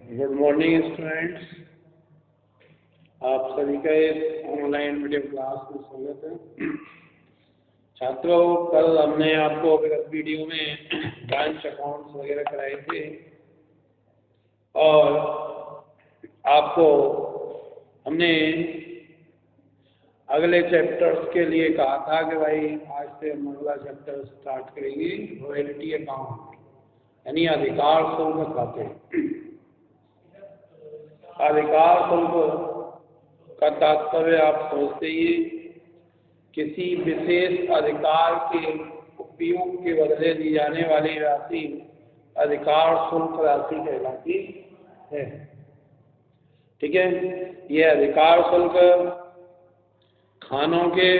Good morning students, आप सभी का इस ऑनलाइन वीडियो क्लास में स्वागत है। छात्रों, कल हमने आपको विगत वीडियो में ब्रांच अकाउंट्स वगैरह कराए थे और आपको हमने अगले चैप्टर्स के लिए कहा था कि भाई आज से हम अगला चैप्टर स्टार्ट करेंगे, रॉयल्टी अकाउंट यानी अधिकार शुल्क खाते। अधिकार शुल्क का तात्पर्य आप समझते ही, किसी विशेष अधिकार के उपयोग के बदले दी जाने वाली राशि अधिकार शुल्क राशि कहलाती है। ठीक है, यह अधिकार शुल्क खानों के,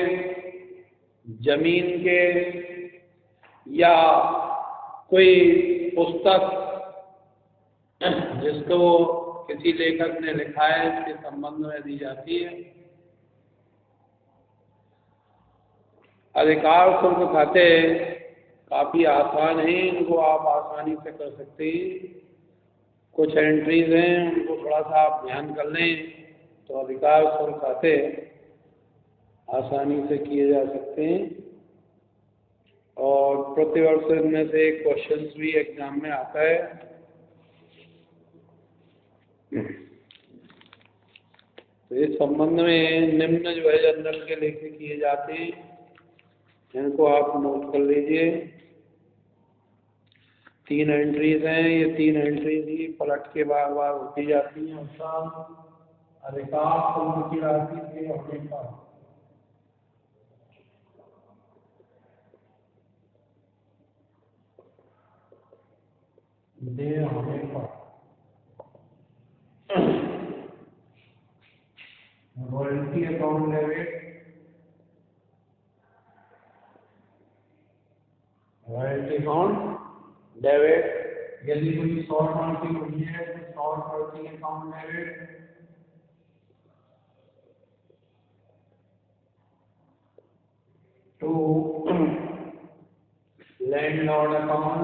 जमीन के या कोई पुस्तक जिसको किसी लेखक ने लिखा है इसके संबंध में दी जाती है। अधिकार शुल्क खाते काफी आसान है, इनको आप आसानी से कर सकते हैं। कुछ एंट्रीज हैं, उनको थोड़ा सा आप ध्यान कर लें तो अधिकार शुल्क खाते आसानी से किए जा सकते हैं और प्रतिवर्ष इनमें से एक क्वेश्चन भी एग्जाम में आता है। तो इस संबंध में निम्न जो है जनरल के लेखे किए जाते हैं, इनको आप नोट कर लीजिए। 3 एंट्रीज हैं, ये 3 एंट्रीज ही पलट के बार बार होती जाती हैं। अधिकार शुल्क की राशि दे होने पर royalty account debit, royalty account debit. यदि कोई शॉर्ट मार्किंग हुई है तो short marking account debit, to landlord account,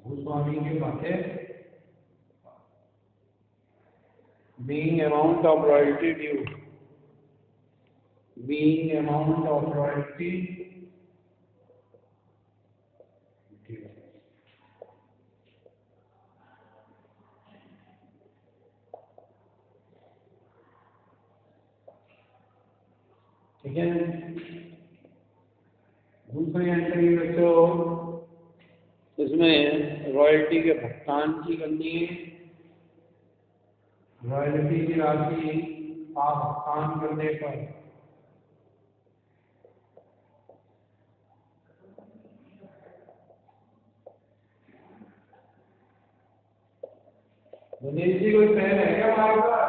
भूस्वामी के खाते, being amount of royalty due, being amount of royalty due। ठीक है, दूसरी एंट्री बच्चों, इसमें रॉयल्टी के भुगतान की करनी है। रॉयल्टी की राशि का भुगतान करने पर दिनेश जी कोई पेन है क्या हमारे पास?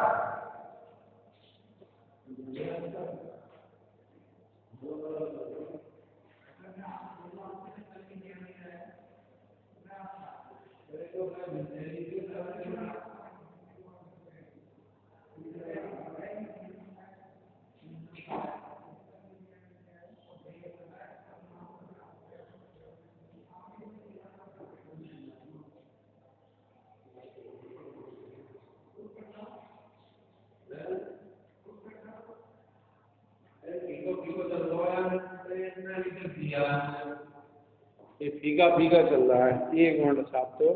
ये फीका फीका चल रहा है, 1 मिनट साहब। तो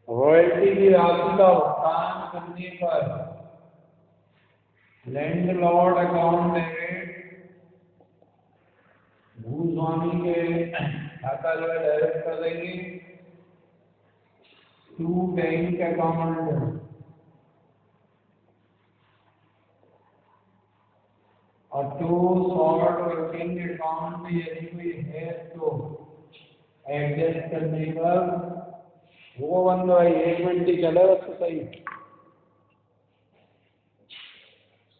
रॉयल्टी की राशि का भुगतान करने पर लैंडलॉर्ड अकाउंट डेबिट, भूस्वामी के खाता जो है डायरेक्ट कर देंगे। टू बैंक अकाउंट और टू शॉर्ट वर्किंग अकाउंट में यदि कोई है तो एडजस्ट करने पर वो बंद भाई 1 मिनट ही चले तो सही।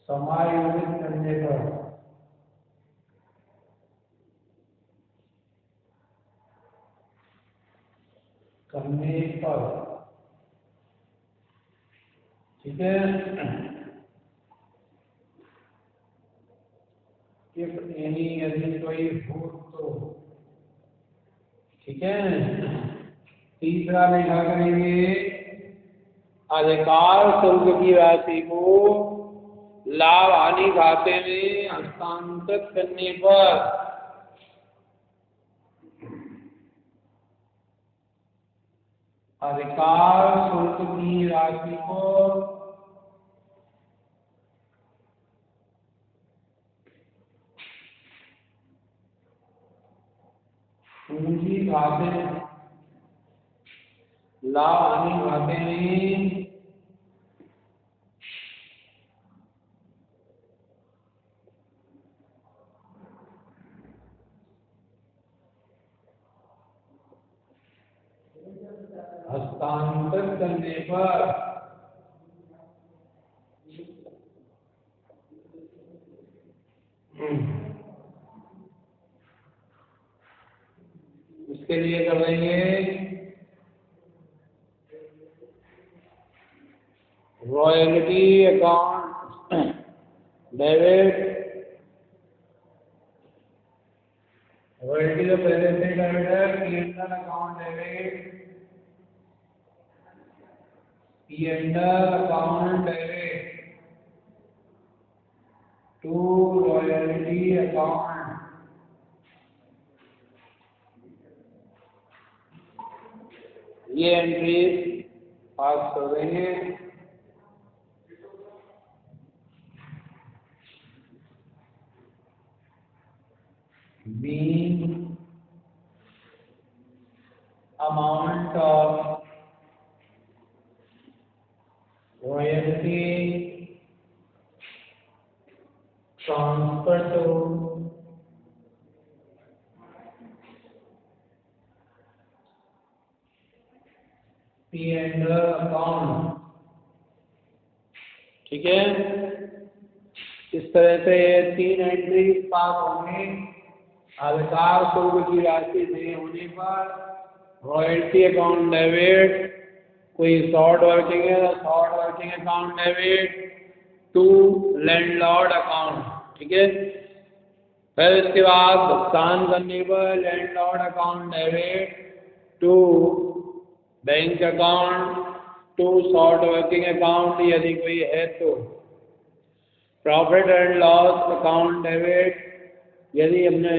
समायोजित करने पर ठीक है, यदि कोई हो तो ठीक है। तीसरा लिखा करेंगे अधिकार शुल्क की राशि को लाभ हानि खाते में हस्तांतरित करने पर अधिकार शुल्क की राशि को पूंजी खाते में लाभ हानि खाते में हस्तांतरित करने पर उसके लिए कर देंगे रॉयल्टी अकाउंट डेबिट। रॉयल्टी तो पहले से डेबिट है, P and L account debit, P and L account debit to royalty account. ये एंट्री पास कर देंगे। Being amount of royalty transfer to P&L account। ठीक है, इस तरह से 3 एंट्री पास होंगे। अधिकार शुल्क की राशि देय होने पर रॉयल्टी अकाउंट डेबिट, कोई शॉर्ट वर्किंग है तो short working account debit to landlord account. ठीक है, फिर इसके बाद भुगतान करने पर landlord account debit to bank account to short working account यदि कोई है तो। Profit and loss account debit, यदि हमने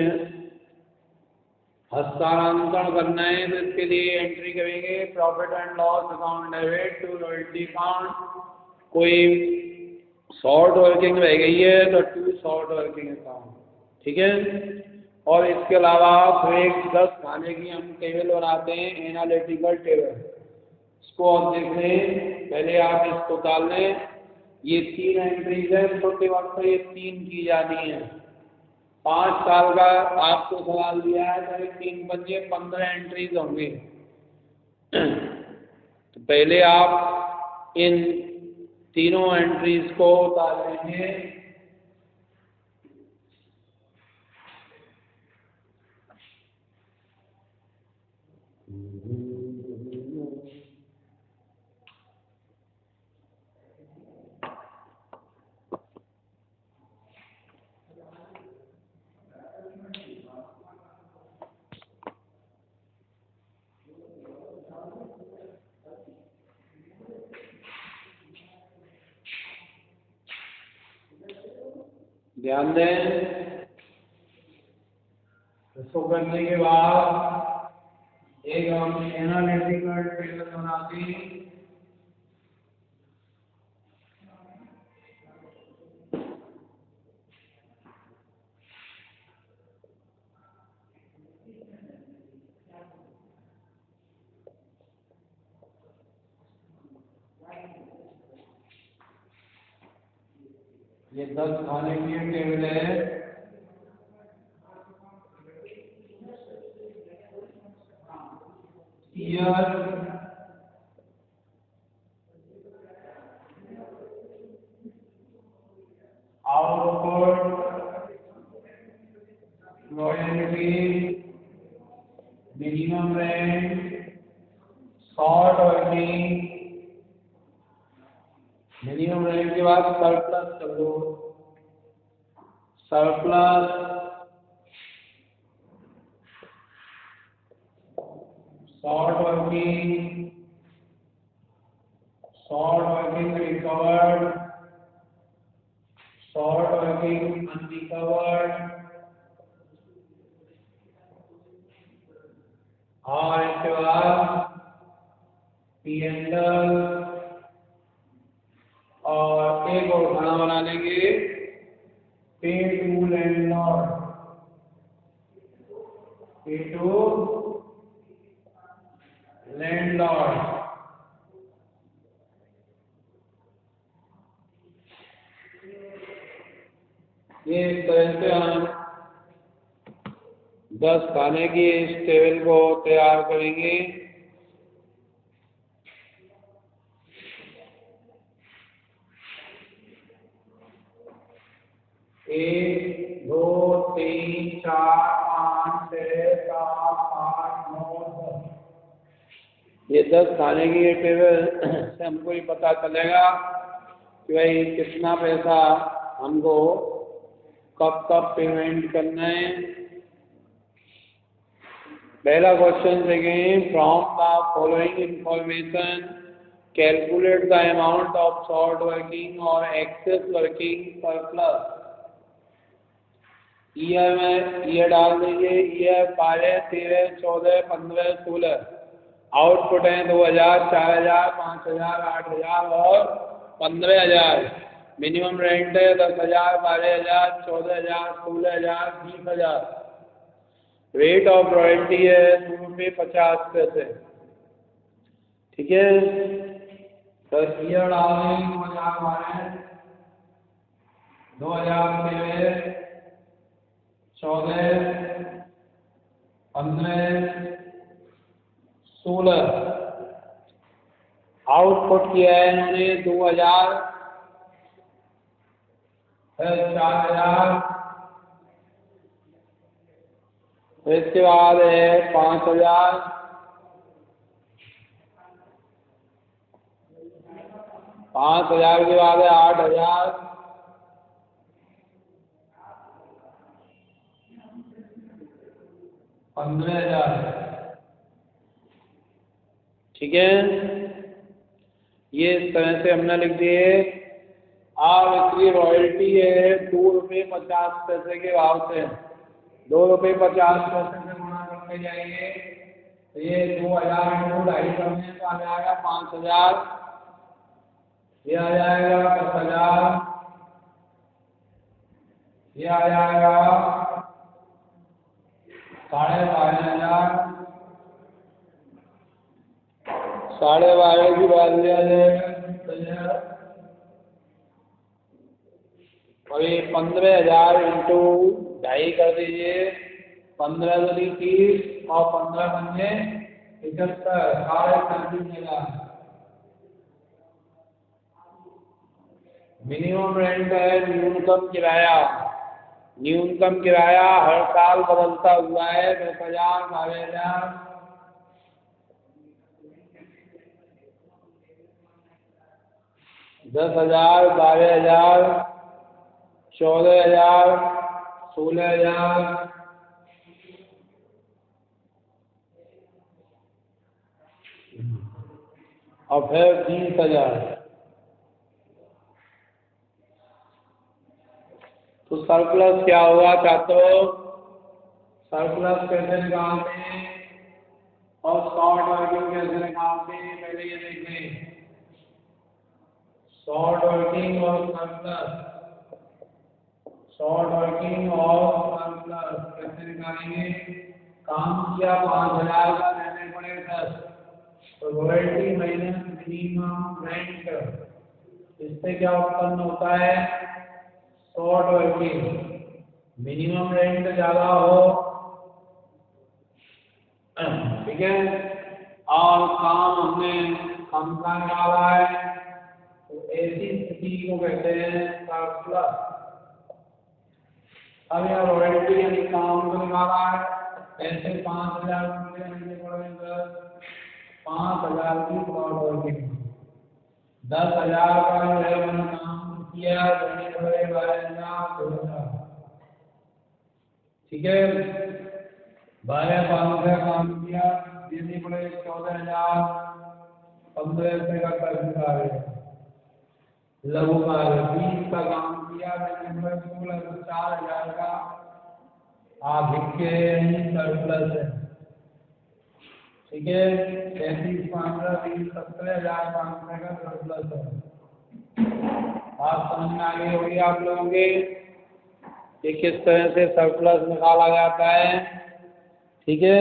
हस्तांतरण करना है तो इसके लिए एंट्री करेंगे profit and loss account debit to royalty account. कोई शॉर्ट वर्किंग रह गई है तो टू शॉर्ट वर्किंग अकाउंट। ठीक है, और इसके अलावा फिर एक 10 खाने की हम टेबल बनाते हैं, एनालिटिकल टेबल। इसको आप देख लें, पहले आप इसको डाल लें। ये 3 एंट्रीज है, छोटे वक्त में ये 3 की जानी है। 5 साल का आपको सवाल दिया है तो 3 पंजे 15 एंट्रीज होंगे। तो पहले आप इन तीनों एंट्रीज को डालेंगे। ध्यान दें, इसको करने के बाद एक हम एनालिटिकल टेबल बनाते हैं। ये 10 खाने की टेबल है। Year, output, royalty, minimum rent, short working. Minimum rent के बाद सरप्लस कर दो, surplus, short working, short working recovered, short working unrecovered, और इसके बाद पीएनडल, और एक और खाना बना लेंगे पे टू लैंडलॉर्ड, पे टू लैंडलॉर्ड। ये इस तरह से हम 10 खाने की इस टेबल को तैयार करेंगे। एक, दो, तीन, चार, पाँच, छः, सात, आठ, 9, 10। ये 10 खाने की ये टेबल से हमको ये पता चलेगा कि भाई कितना पैसा हमको कब कब पेमेंट करना है। पहला क्वेश्चन देखें, from the following information calculate the amount of short working और एक्सेस वर्किंग सरप्लस। ईयर में ईयर डाल दीजिए, ईयर 12, 13, 14, 15, 16। आउटपुट है 2000, 4000, 5000, 8000 और 15000। मिनिमम रेंट है 10,000, 12,000, 14,000, 16,000, 20,000। रेट ऑफ रॉयल्टी है ₹2.50। ठीक है, तो ईयर डालेंगे 2012, 2013, 14, 15, 16। आउटपुट किया है इन्होंने 2000, 4000, इसके बाद है 5000, 5000 के बाद है 8000, 15,000। ठीक है, ये इस तरह से हमने लिख दिए। अब इसकी रॉयल्टी है ₹2.50 के भाव से, ₹2.50 से गुणा करके जाएंगे तो ये 2000 × 2.5 करने तो आ जाएगा 5000, ये आ जाएगा 10,000, ये आ जाएगा 12,500, 12,500 की बात आ जाएगा, और ये 15,000 × 2.5 कर दीजिए। 15 दूनी 30 और 15 पंजे 75, 35,000। मिनिमम रेंट है न्यूनतम किराया। न्यूनतम किराया हर साल बदलता हुआ है 10,000, 12,000, 10,000, 12,000, 14,000, 16,000, और फिर 30,000। तो सरप्लस क्या होगा छात्रों? सरप्लस कैसे निकालते हैं और शॉर्ट वर्किंग कैसे निकालते हैं, पहले ये देख लें। शॉर्ट वर्किंग और सरप्लस, शॉर्ट वर्किंग और सरप्लस कैसे निकालेंगे? काम किया 5,000 का, देने पड़े 10, तो रॉयल्टी माइनस मिनिमम रेंट, इससे क्या उत्पन्न होता है? Short working. मिनिमम रेंट ज्यादा हो, ठीक है, और काम हमने कम का निकाला है, तो ऐसी स्थिति को कहते हैं सरप्लस। अब यह रॉयल्टी यानी काम को निकाला है, ऐसे 5,000 रुपये लेने पड़ेंगे, 5,000 की शॉर्ट वर्किंग, 10,000 का जो है मैंने काम किया, देने पड़े 12,000। ठीक है, 12,500 काम किया, देने पड़े 14,000, 15 रुपये का कर कार्य, लघु कार्य 20 का काम किया, नंबर 16 तो 4000 का आधिक्य सरप्लस है। ठीक है, 33 15 20 17,500 का सरप्लस है। बात समझ में आ गई होगी आप लोगों के कि किस तरह से सरप्लस निकाला जाता है। ठीक है,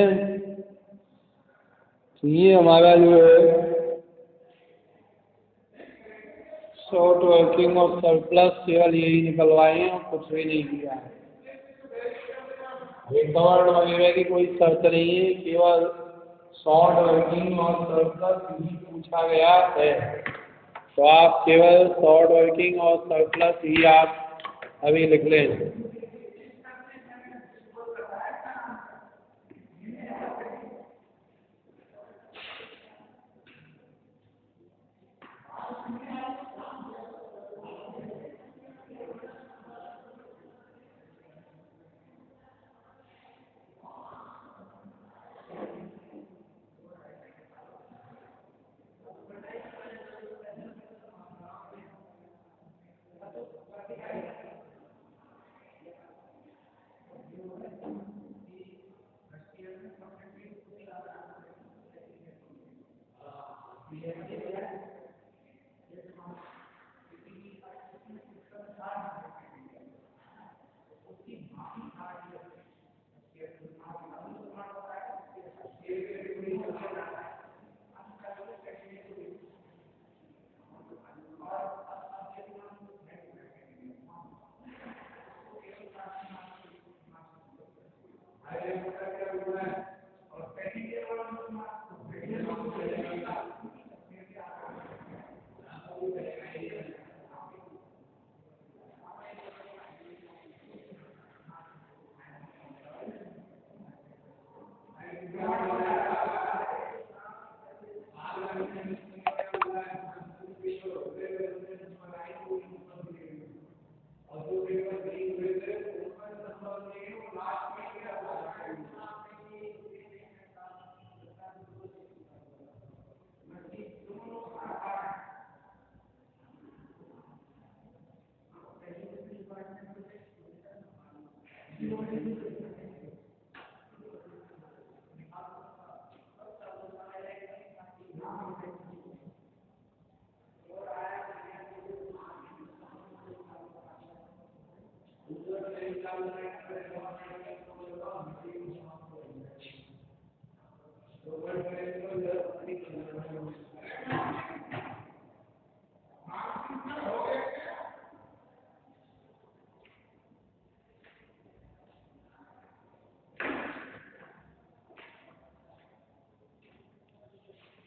तो ये हमारा जो है शॉर्ट वर्किंग और सरप्लस केवल यही निकलवाए हैं और कुछ भी नहीं किया है। रिकवर्ड वगैरह की कोई शर्त नहीं है, केवल शॉर्ट वर्किंग और सरप्लस ही पूछा गया है। तो आप केवल शॉर्ट वर्किंग और सरप्लस ही आप अभी लिख लें।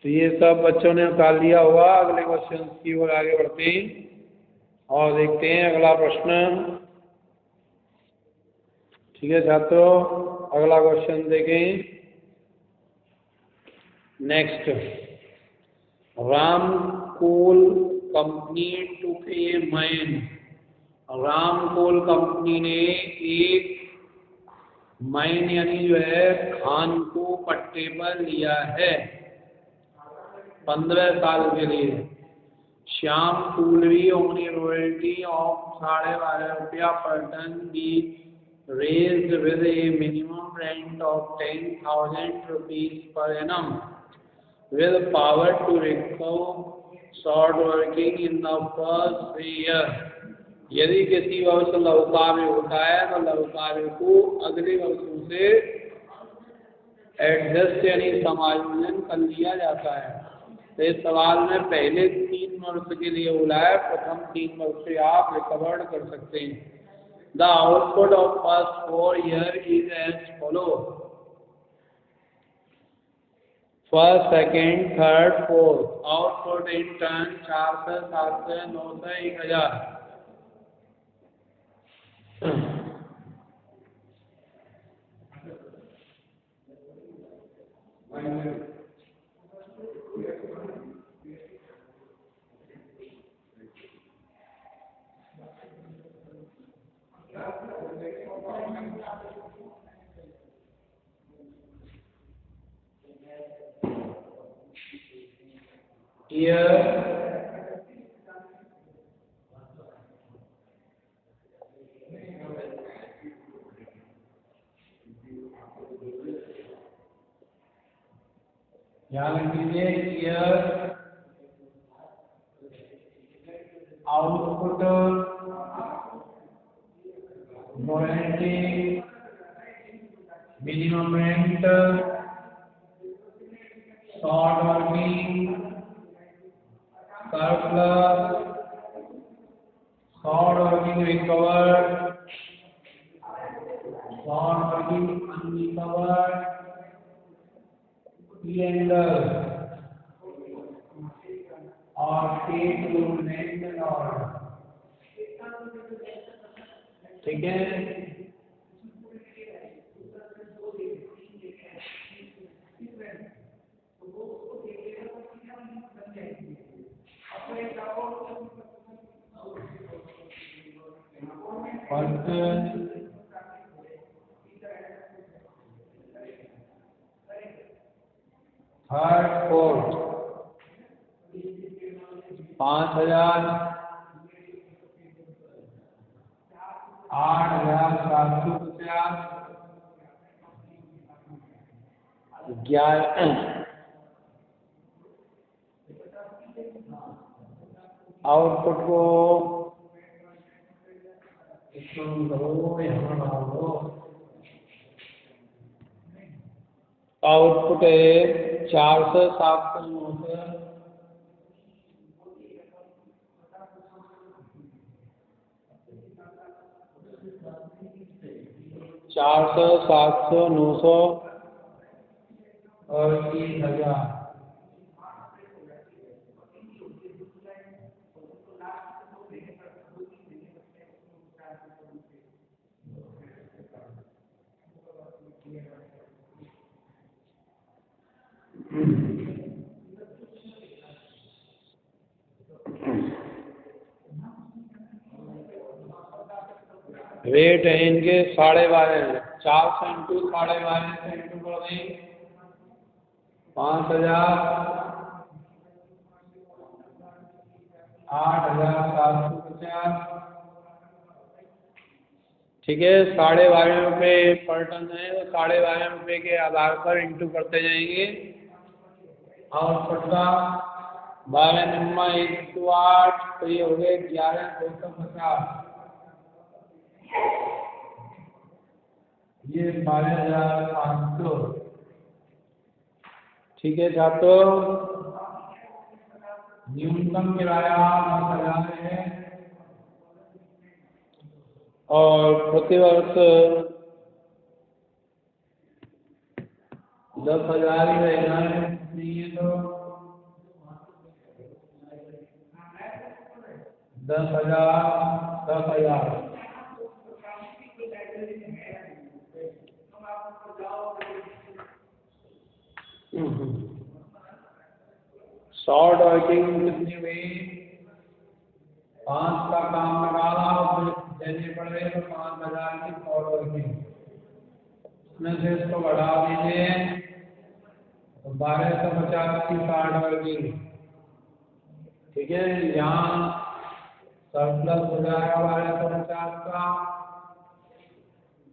तो ये सब बच्चों ने उतार लिया होगा। अगले क्वेश्चन की ओर आगे बढ़ते हैं और देखते हैं अगला प्रश्न। ठीक है छात्रों, अगला क्वेश्चन देखें। नेक्स्ट, रामकोल कंपनी टुक ए माइन। रामकोल कंपनी ने एक माइन यानी जो है खान को पट्टे पर लिया है 15 साल के लिए। श्याम टूलरी ओनली रॉयल्टी ऑफ 12.5 रुपया per ton be raised with a minimum rent of 10,000 rupees per annum with power to recover short working in the first 3 years। यदि किसी वर्ष लघु कार्य होता है तो लघु कार्य को अगले वर्षों से एडजस्ट यानी समायोजन कर लिया जाता है। तो इस सवाल में पहले 3 वर्ष के लिए बोला है, प्रथम 3 वर्ष से आप रिकवर्ड कर सकते हैं। The output of first 4 year is as follow. First, second, third, fourth. Output in turn 400, 700, 900, 1000। Year, ध्यान रखिए year, output, warranty, minimum rent, short working, surplus, short working recovered, short working unrecovered, P&L और paid to maintain order. ठीक है, third fourth 5,000, 8,750, 11 output को output है 400, 700, 900, 400, 700, 900 और 30,000। Rate है इनके 12.5, 400 इंटू 12.5 से इंटू कर दें 5,000, 8,750। ठीक है, 12.5 रुपये पर टन है, तो 12.5 रुपये के आधार पर इंटू करते जाएंगे। आउटपुट का 12 नम्मा 1/8, तो ये हो गए 11,250। ये 12,500। ठीक है छात्रों, न्यूनतम किराया 10,000 है और प्रतिवर्ष 10,000 ही रहना है, नहीं तो 10,000, 10,000। शॉर्ट वर्किंग कितनी हुई? 5 का काम निकाला, देने पड़ गए तो 5,000 की शॉर्ट वर्किंग, उसमें से इसको बढ़ा दीजिए तो 1250 की शॉर्ट वर्किंग। ठीक है, यहाँ सरप्लस हो जाएगा 1250 का,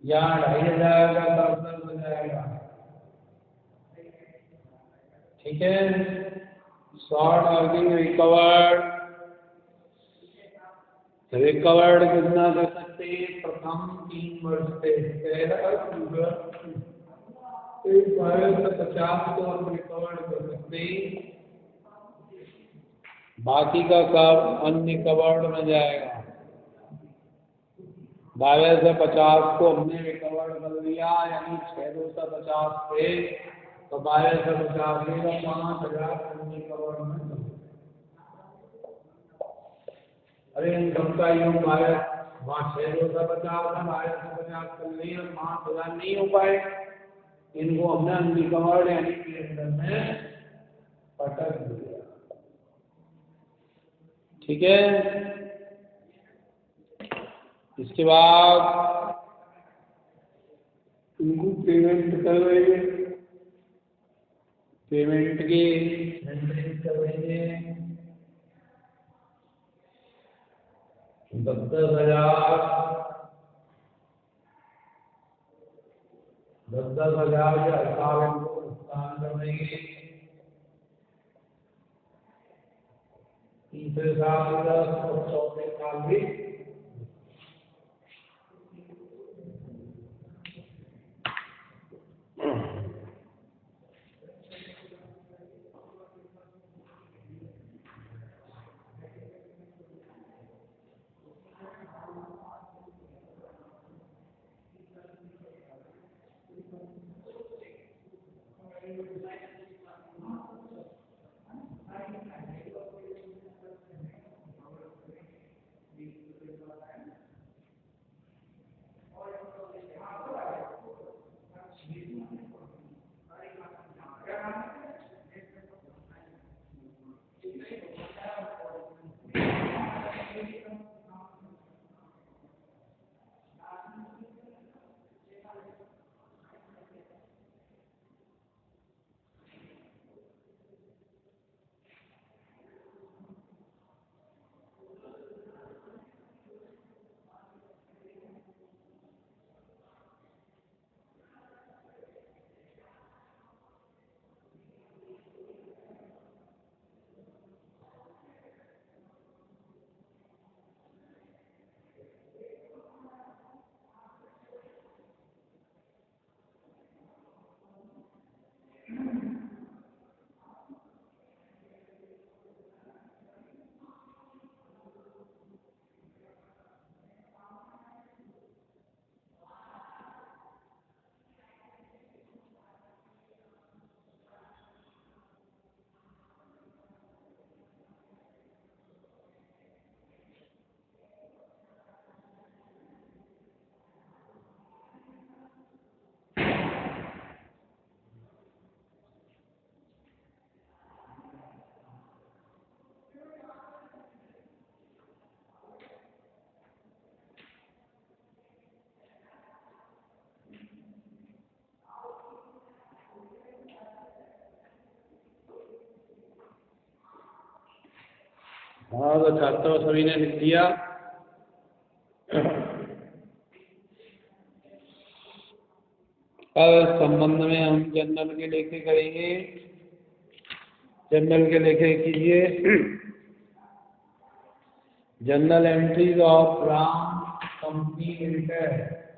यहाँ 2,500 का सरप्लस हो जाएगा। ठीक है, शॉर्ट वर्किंग रिकवर्ड कितना कर सकते हैं? प्रथम 3 वर्ष से 1250 को हम रिकवर्ड कर सकते हैं, बाकी का सब अनरिकवर्ड में जाएगा। 1250 को हमने रिकवर्ड कर लिया, यानी 6,250 थे, तो 1250 में 5,000 अनरिकवर्ड में। अरे इनकम का यूँ 6,250 है, 1250 कर लिए, 5,000 नहीं हो पाए, इनको हमने अनरिकवर्ड यानी P&L में पटक दिया। ठीक है, इसके बाद इनको पेमेंट कर देंगे। पेमेंट की एंट्री करेंगे 10,000 या 4 इनको भुगतान कर देंगे। तीसरे साल 10 और चौथे साल भी हाँ तो छात्रों सभी ने लिख दिया। अब इस संबंध में हम जनरल के लेखे करेंगे। जनरल के लेखे कीजिए। General entries of Ram company limited.